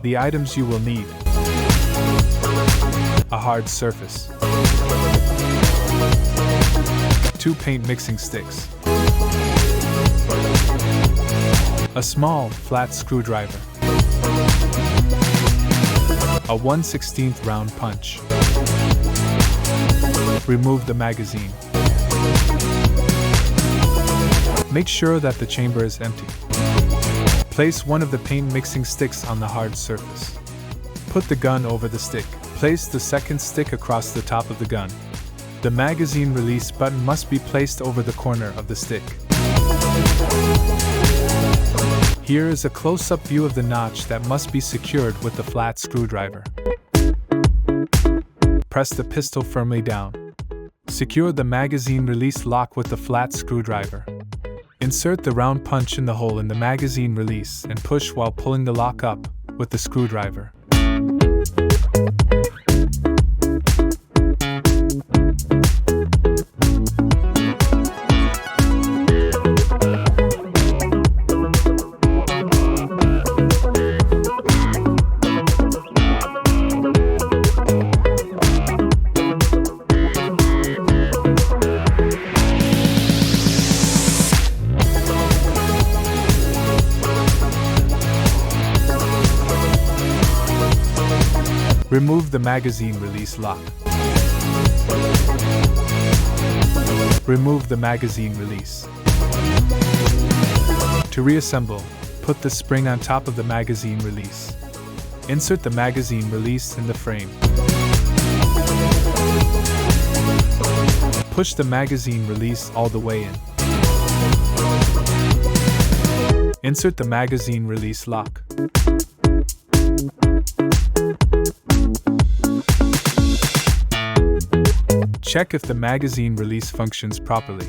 The items you will need: a hard surface, 2 paint mixing sticks, a small, flat screwdriver, a 1/16 round punch. Remove the magazine. Make sure that the chamber is empty. Place one of the paint mixing sticks on the hard surface. Put the gun over the stick. Place the second stick across the top of the gun. The magazine release button must be placed over the corner of the stick. Here is a close-up view of the notch that must be secured with the flat screwdriver. Press the pistol firmly down. Secure the magazine release lock with the flat screwdriver. Insert the round punch in the hole in the magazine release and push while pulling the lock up with the screwdriver. Remove the magazine release lock. Remove the magazine release. To reassemble, put the spring on top of the magazine release. Insert the magazine release in the frame. Push the magazine release all the way in. Insert the magazine release lock. Check if the magazine release functions properly.